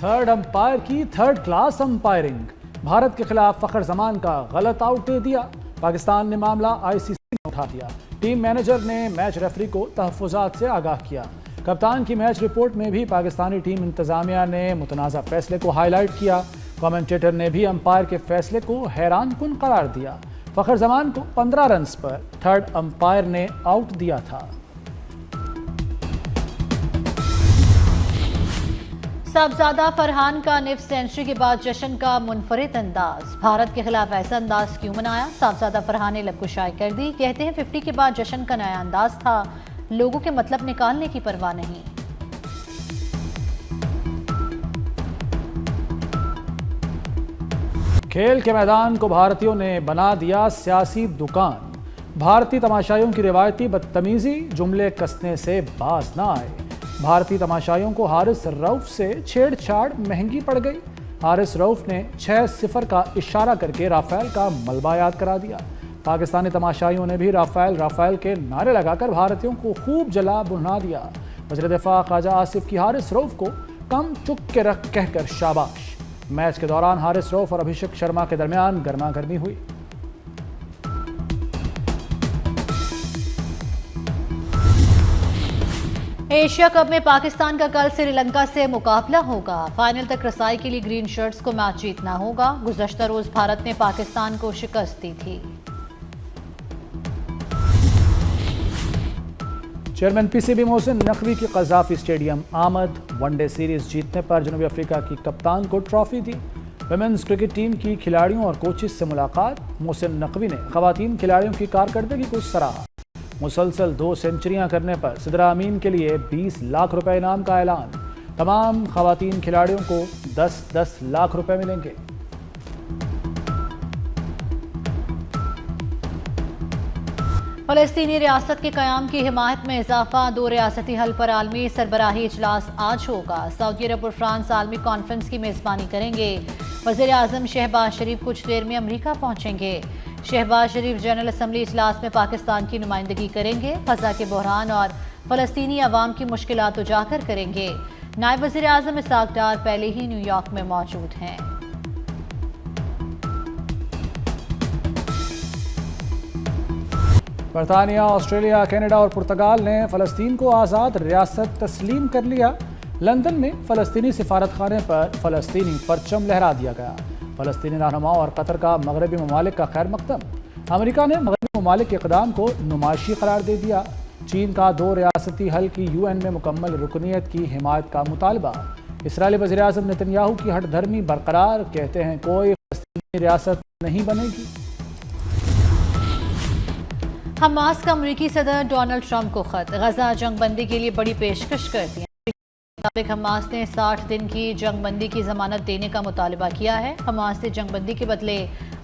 Third umpire की third class umpiring. Bharat के खिलाफ फखर जमान का गलत आउट दे दिया। पाकिस्तान ने मामला आईसीसी में उठा दिया। टीम मैनेजर ने मैच रेफरी को तहफ्फुजात से आगाह किया। कप्तान की मैच रिपोर्ट में भी पाकिस्तानी टीम इंतजामिया ने मुतनाज़ा फैसले को हाईलाइट किया। कमेंटेटर ने भी अंपायर के फैसले को हैरान कुन करार दिया। फखर जमान को 15 रन्स पर थर्ड अंपायर ने आउट दिया था। साहबजादा फरहान का निफ सेंचुरी के बाद जश्न का मुनफरिद अंदाज। भारत के खिलाफ ऐसा अंदाज क्यों मनाया? साहबजादा फरहान ने लबकुशाई कर दी। कहते हैं 50 के बाद जश्न का नया अंदाज था, लोगों के मतलब निकालने की परवाह नहीं। खेल के मैदान को भारतीयों ने बना दिया सियासी दुकान। भारतीय तमाशाइयों की रिवायती बदतमीजी जुमले कसने से बाज ना आए। भारतीय तमाशाइयों को हारिस रऊफ से छेड़छाड़ महंगी पड़ गई। हारिस रऊफ ने 6-0 का इशारा करके राफेल का मलबा याद करा दिया। पाकिस्तानी तमाशाइयों ने भी राफेल राफेल के नारे लगाकर भारतीयों को खूब जला भुना दिया। वज़ीर दिफा ख्वाजा आसिफ की हारिस रऊफ को कम चुक के रख कहकर शाबाश। मैच के दौरान हारिस रऊफ और अभिषेक शर्मा के दरमियान गर्मा गर्मी हुई। एशिया कप में पाकिस्तान का कल श्रीलंका से मुकाबला होगा। फाइनल तक रसाई के लिए ग्रीन शर्ट्स को मैच जीतना होगा। गुज़श्ता रोज भारत ने पाकिस्तान को शिकस्त दी थी। चेयरमैन पीसीबी मोहसिन नकवी की कज़ाफी स्टेडियम आमद। वनडे सीरीज जीतने पर जनूबी अफ्रीका की कप्तान को ट्रॉफी दी। विमेंस क्रिकेट टीम की खिलाड़ियों और कोचेस से मुलाकात। मोहसिन नकवी ने खवातीन खिलाड़ियों की कारकर्दगी को सराहा। मुसलसल 2 सेंचुरियां करने पर सिद्रा अमीन के लिए 20 लाख रुपए इनाम का ऐलान। तमाम खवातीन खिलाड़ियों को 10-10 लाख रुपए मिलेंगे। फलस्तीनी रियासत के क़याम की हिमायत में इजाफा। 2 रियासती हल पर आलमी सरबराही इजलास आज होगा। सऊदी अरब और फ्रांस आलमी कॉन्फ्रेंस की मेज़बानी करेंगे। वज़ीर आज़म शहबाज शरीफ कुछ देर में अमरीका पहुंचेंगे। शहबाज शरीफ जनरल असम्बली इजलास में पाकिस्तान की नुमाइंदगी करेंगे। ग़ज़ा के बहरान और फ़लस्तीनी अवाम की मुश्किलात उजागर करेंगे। नायब वज़ीर आज़म इसहाक़ डार पहले ही न्यूयॉर्क में मौजूद हैं। बरतानिया, ऑस्ट्रेलिया, कनाडा और पुर्तगाल ने फ़लस्तीन को आज़ाद रियासत तस्लीम कर लिया। लंदन में फ़लस्तीनी सिफारतखाने पर फ़लस्तीनी परचम लहरा दिया गया। फ़लस्तीनी रहनुमाओं और कतर का मगरबी ममालिक का खैर मकदम। अमेरिका ने मगरबी ममालिक के इक़दाम को नुमाइशी करार दे दिया। चीन का 2 रियासती हल की UN में मुकम्मल रुकनीत की हिमायत का मुतालबा। इसराइली वज़ीर आज़म नेतन्याहू की हठ धर्मी बरकरार, कहते हैं कोई फ़लस्तीनी रियासत नहीं बनेगी। हमास का अमरीकी सदर डोनाल्ड ट्रंप को खत। गजा जंगबंदी के लिए बड़ी पेशकश कर दी। मुताबिक हमास ने 60 दिन की जंगबंदी की जमानत देने का मुतालबा किया है। हमास ने जंगबंदी के बदले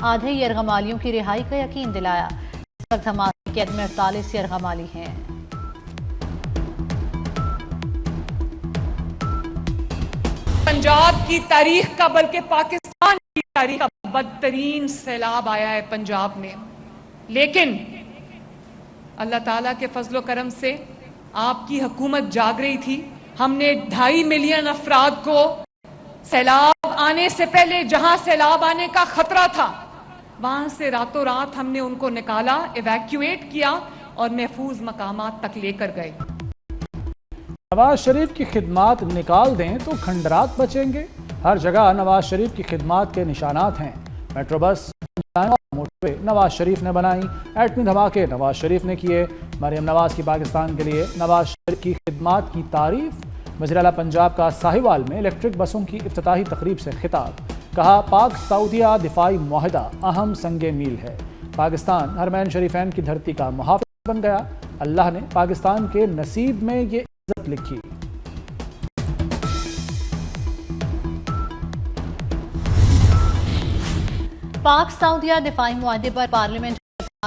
आधे यरगमालियों की रिहाई का यकीन दिलाया। इस वक्त हमास की कैद में 48 यरगमाली हैं। पंजाब की तारीख का बल्कि पाकिस्तान की तारीख का बदतरीन सैलाब आया है पंजाब में, लेकिन अल्लाह ताला के फजलो करम से आपकी हुकूमत जाग रही थी। हमने 2.5 मिलियन अफराद को सैलाब आने से पहले, जहां सैलाब आने का खतरा था, वहां से रातों रात हमने उनको निकाला, इवैक्यूएट किया और महफूज मकामात तक लेकर गए। नवाज शरीफ की खिदमात निकाल दें तो खंडरात बचेंगे। हर जगह नवाज शरीफ की खिदमात के निशानात हैं। मेट्रो बस और मोटरवे नवाज शरीफ ने बनाई। एटमी धमाके नवाज शरीफ ने किए। मरियम नवाज की पाकिस्तान के लिए नवाज शरीफ की खिदमात की तारीफ। वज़ीर आला पंजाब का साहिवाल में इलेक्ट्रिक बसों की इफ्तिताही तकरीब से खिताब। कहा पाक सऊदिया दिफाई मुआहदा अहम संगे मील है। पाकिस्तान हरमैन शरीफैन की धरती का मुहाफ़िज़ बन गया। अल्लाह ने पाकिस्तान के नसीब में ये इज्जत लिखी। पाक सऊदिया दिफाई मुआहदे पर पार्लियामेंट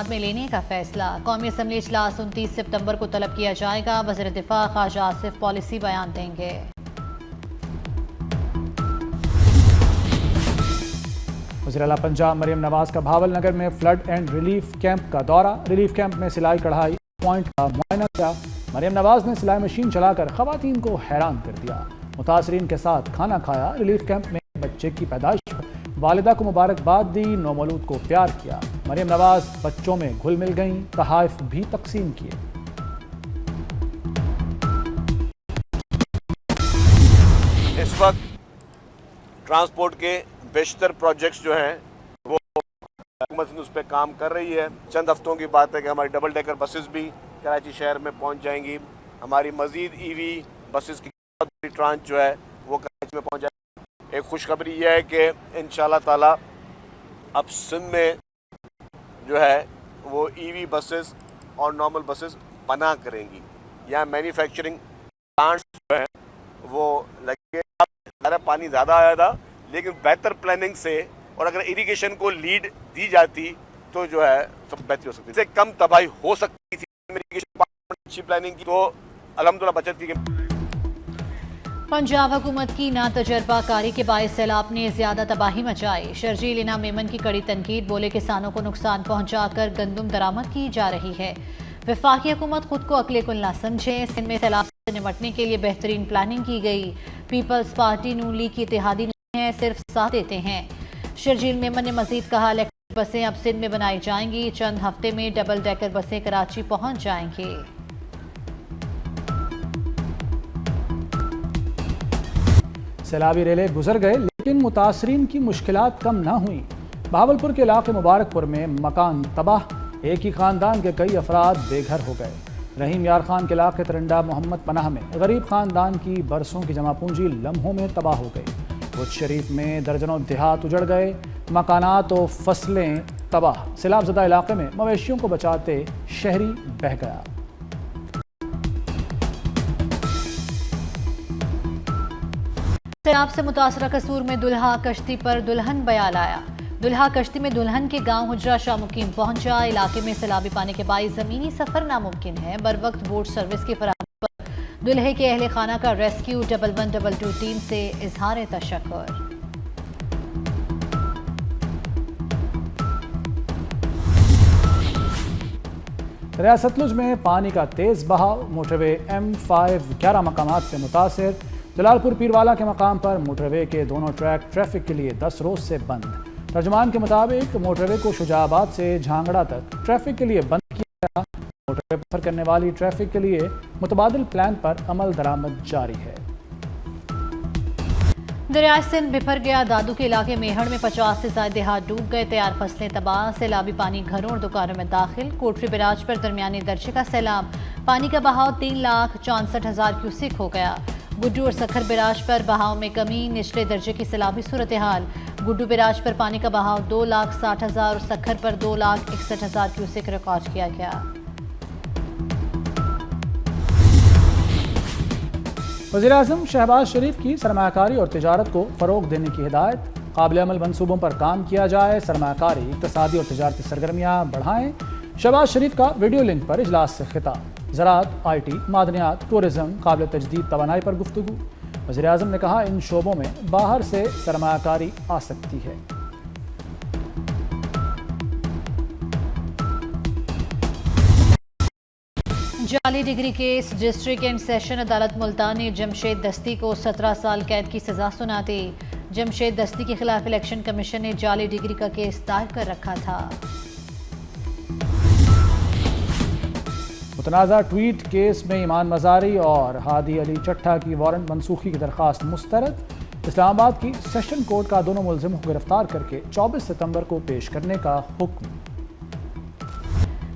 में लेने का फैसला। कौमी असम्बली इजलास 29 सितंबर को तलब किया जाएगा। वज़ीर दिफा ख्वाजा आसिफ पॉलिसी बयान देंगे। वज़ीर आला पंजाब मरियम नवाज का भावल नगर में फ्लड एंड रिलीफ कैंप का दौरा। रिलीफ कैंप में सिलाई कढ़ाई पॉइंट का मुआयना किया। मरियम नवाज ने सिलाई मशीन चलाकर खवातीन को हैरान कर दिया। मुतासरीन के साथ खाना खाया। रिलीफ कैंप में बच्चे की पैदाइश पर वालिदा को मुबारकबाद दी। नौमौलूद को प्यार किया। मरियम नवाज बच्चों में घुल मिल गईं। तहाइफ भी तकसीम किए। इस वक्त ट्रांसपोर्ट के बेशतर प्रोजेक्ट्स जो हैं वो हुकूमत उस पर काम कर रही है। चंद हफ्तों की बात है कि हमारी डबल डेकर बसेस भी कराची शहर में पहुंच जाएंगी। हमारी मजीद ईवी बसेस की ट्रांच जो है वो कराची में पहुंच जाएगी। एक खुशखबरी यह है कि इंशाल्लाह ताला अब सिंध में जो है वो ईवी बसेस और नॉर्मल बसेस बना करेंगी। यहाँ मैन्युफैक्चरिंग प्लांट्स जो है वो लगे। पानी ज़्यादा आया था, लेकिन बेहतर प्लानिंग से और अगर इरिगेशन को लीड दी जाती तो जो है सब बेहतरी हो सकती, इससे कम तबाही हो सकती थी। अच्छी प्लानिंग की तो अल्हम्दुलिल्लाह बचत की। पंजाब हुकूमत की नातजर्बाकारी के बायस सैलाब ने ज्यादा तबाही मचाई। शर्जील इनाम मेमन की कड़ी तनकीद। बोले किसानों को नुकसान पहुंचाकर गंदम दरामद की जा रही है। वफाकी हुकूमत खुद को अकले कुल ना समझे। सिंध में सैलाब से निपटने के लिए बेहतरीन प्लानिंग की गई। पीपल्स पार्टी नून लीग की इत्तेहादी नहीं है, सिर्फ साथ देते हैं। शर्जील मेमन ने मजीद कहा इलेक्ट्रिक बसें अब सिंध में बनाई जाएंगी। चंद हफ्ते में डबल डेकर बसें कराची पहुंच जाएंगी। सैलाबी रेले गुजर गए, लेकिन मुतासरीन की मुश्किलात कम ना हुई। बहावलपुर के इलाके मुबारकपुर में मकान तबाह। एक ही खानदान के कई अफराद बेघर हो गए। रहीम यार खान के इलाके तरंडा मोहम्मद पनाह में गरीब खानदान की बरसों की जमा पूंजी लम्हों में तबाह हो गई। बुर्ज शरीफ में दर्जनों देहात उजड़ गए। मकानात और फसलें तबाह। सैलाबज़दा इलाके में मवेशियों को बचाते शहरी बह गया। सैलाब से मुतासरा कसूर में दुल्हा कश्ती पर दुल्हन बयाल आया। दुल्हा कश्ती में दुल्हन के गांव हुजरा शाह मुकीम पहुंचा। इलाके में सैलाबी पानी के बाइस जमीनी सफर नामुमकिन है। बर वक्त बोट सर्विस की फराहमी पर दुल्हे के अहले खाना का रेस्क्यू 1112 टीम से इजहार तशक्कुर। दरिया सतलुज में पानी का तेज बहाव। मोटरवे M5 11 मकामात से मुतासिर। जलालपुर पीरवाला के मकाम पर मोटरवे के दोनों ट्रैक ट्रैफिक के लिए 10 रोज से बंद। तर्जुमान के मुताबिक मोटरवे को शुजाबाद से झांगड़ा तक ट्रैफिक के लिए बंद किया गया। मोटरवे पर सफर करने वाली ट्रैफिक के लिए मुतबादिल प्लान पर अमल दरामद जारी है। दरिया सिंध बिफर गया। दादू के इलाके मेहड़ में 50 से ज्यादा देहात डूब गए। तैयार फसलें तबाह। सैलाबी पानी घरों और दुकानों में दाखिल। कोटरी बिराज पर दरमियानी दर्जे का सैलाब। पानी का बहाव 3,64,000 क्यूसिक हो गया। गुड्डू और सखर बिराज पर बहाव में कमी। निचले दर्जे की सैलाबी सूरत हाल। गुड्डू बिराज पर पानी का बहाव 2,60,000 और सखर पर 2,61,000 क्यूसिक रिकॉर्ड किया गया। वज़ीर-ए-आज़म शहबाज शरीफ की सरमायाकारी और तिजारत को फ़रोग देने की हिदायत। काबिल अमल मनसूबों पर काम किया जाए। सरमायाकारी, इक़्तिसादी और तिजारती सरगर्मियाँ बढ़ाएँ। शहबाज शरीफ का वीडियो लिंक पर इजलास से खिताब। ज़राअत, IT, मादनियात, टूरिज़म, काबिल तजदीद तवानाई पर गुफ्तगू। वज़ीर-ए-आज़म ने कहा इन शोबों में बाहर से सरमायाकारी आ सकती है। जाली degree case. District and session अदालत मुल्तान ने जमशेद दस्ती को 17 साल कैद की सजा सुना दी। जमशेद दस्ती के खिलाफ इलेक्शन कमीशन ने जाली डिग्री का केस दायर कर रखा था। मुतनाज़ा ट्वीट केस में ईमान मज़ारी और हादी अली चट्ठा की वारंट मनसूखी की दरख्वास्त मुस्तरद। इस्लामाबाद की सेशन कोर्ट का दोनों मुलजिमों को गिरफ्तार करके 24 सितंबर को पेश करने का हुक्म।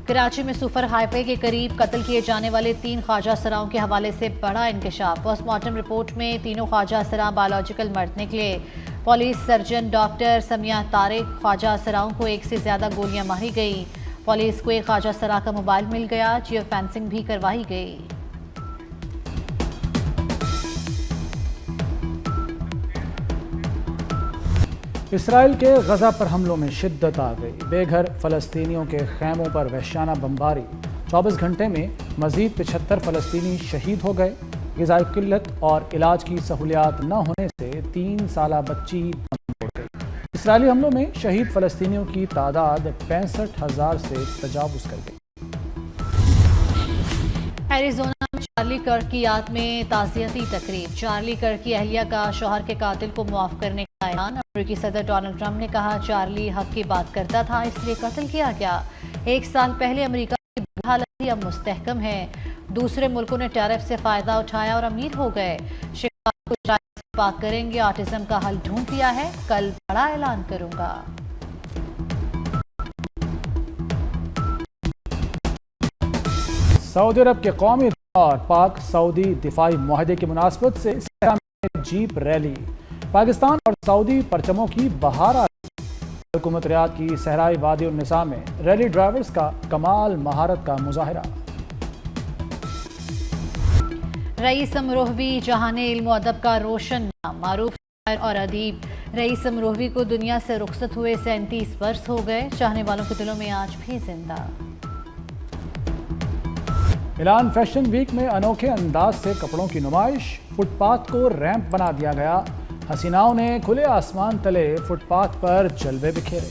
कराची में सुफर हाईवे के करीब कत्ल किए जाने वाले 3 ख्वाजा सराओं के हवाले से बड़ा इंकशाफ। पोस्टमार्टम रिपोर्ट में तीनों ख्वाजा सरा बायोलॉजिकल मर्द निकले। Police surgeon doctor Samiya Tariq Khwaja सराओं को 1 से ज्यादा गोलियां मारी गई। पुलिस को एक ख्वाजा सरा का मोबाइल मिल गया। जियो फेंसिंग भी करवाई गई। इसराइल के गजा पर हमलों में शिद्दत आ गई। बेघर फ़लस्तीनियों के खैमों पर वहशाना बमबारी। 24 घंटे में मजीद 75 फ़लस्तीनी शहीद हो गए। ग़िज़ाई किल्लत और इलाज की सहूलियात न होने से 3 साला बच्ची दम तोड़ गई। इसराइली हमलों में शहीद फ़लस्तीनियों की तादाद 65,000 से तजावुज़ कर गई। एरिज़ोना में चार्ली कर्क की याद में ताज़ियती तकरीब। चार्ली कर्क की अहलिया का शौहर के कातिल को मुआफ करने का ऐलान। अमेरिकी सदर डोनाल्ड ट्रंप ने कहा चार्ली हक की बात करता था इसलिए कत्ल किया गया। 1 साल पहले अमेरिका की हालत थी, अब मुस्तहकम है। दूसरे मुल्कों ने टैरिफ से फायदा उठाया और अमीर हो गए। शिकागो को जायज से पाक करेंगे, ऑटिज्म का हल ढूंढ लिया है, कल बड़ा ऐलान करूंगा। सऊदी अरब के कौमी और पाक सऊदी दिफाई मुआहदे की मुनासबत से सहरा में जीप रैली। पाकिस्तान और सऊदी परचमों की बहार आ गई। हुकूमत रियाद की सहराई वादी उन निसा में रैली ड्राइवर्स का कमाल महारत का मुजाहिरा। रईस अमरोहवी जहाने इल्म अदब का रोशन नाम, मारूफ शायर और अदीब रईस अमरोहवी को दुनिया से रुखसत हुए 37 वर्ष हो गए। चाहने वालों के दिलों में आज भी जिंदा। मिलान फैशन वीक में अनोखे अंदाज से कपड़ों की नुमाइश। फुटपाथ को रैंप बना दिया गया। हसीनाओं ने खुले आसमान तले फुटपाथ पर जलवे बिखेरे।